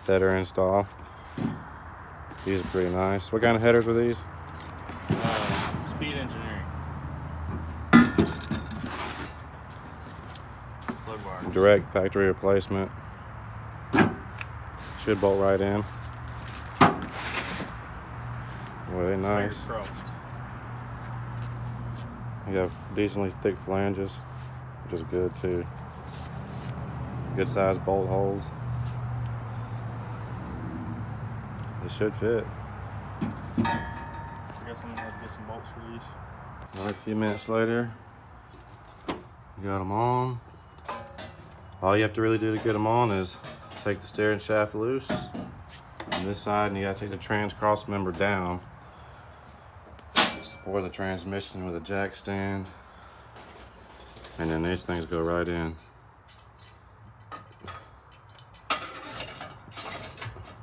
header install. These are pretty nice. What kind of headers were these? Speed engineering. Plug wire. Direct factory replacement. Should bolt right in. Really nice. You have decently thick flanges, which is good too. Good sized bolt holes. It should fit. I guess I'm gonna have to get some bolts for these. All right, a few minutes later, you got them on. All you have to really do to get them on is take the steering shaft loose on this side, and you gotta take the trans cross member down. Support the transmission with a jack stand, and then these things go right in.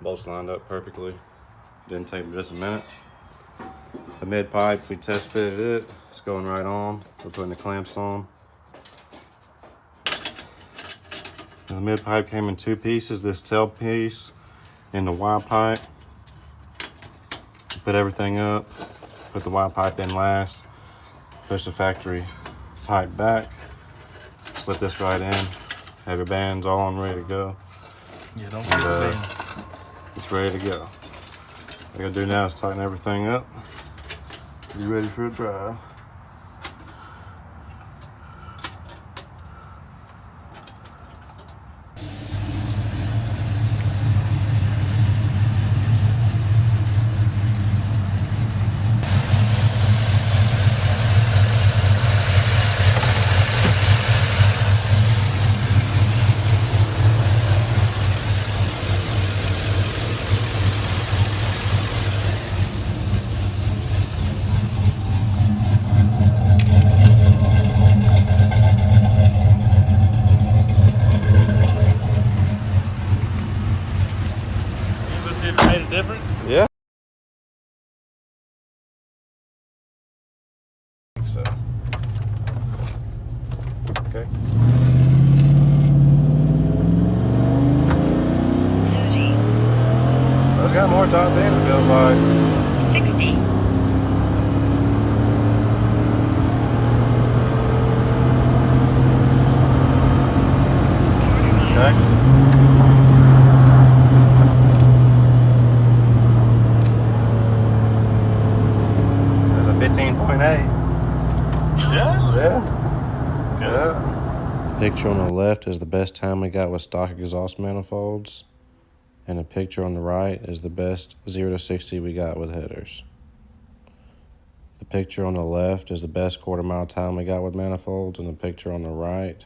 Bolts lined up perfectly. Didn't take just a minute. The mid pipe, we test fitted it. It's going right on. We're putting the clamps on. And the mid pipe came in 2 pieces. This tail piece and the Y pipe. Put everything up. Put the Y pipe in last. Push the factory pipe back. Slip this right in. Have your bands on, ready to go. Yeah, don't forget the bands. It's ready to go. What I gotta do now is tighten everything up. Be ready for a drive. Made a difference? Yeah. So. Okay. 30. It's got more top end, it feels like. 60. Okay. There's a 15.8. Yeah? Yeah. Yeah. Picture on the left is the best time we got with stock exhaust manifolds. And the picture on the right is the best 0 to 60 we got with headers. The picture on the left is the best quarter-mile time we got with manifolds, and the picture on the right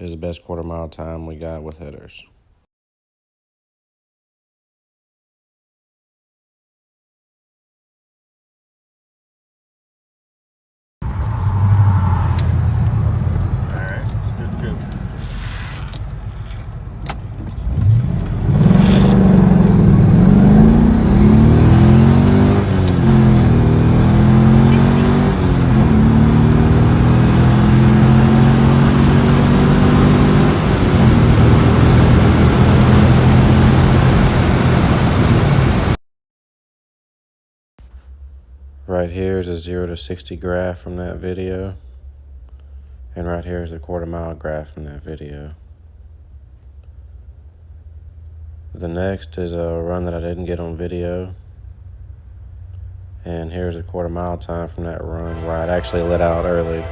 is the best quarter-mile time we got with headers. Alright, good to go. Right here is a 0 to 60 graph from that video. And right here is a quarter-mile graph from that video. The next is a run that I didn't get on video. And here's a quarter-mile time from that run where I'd actually let out early.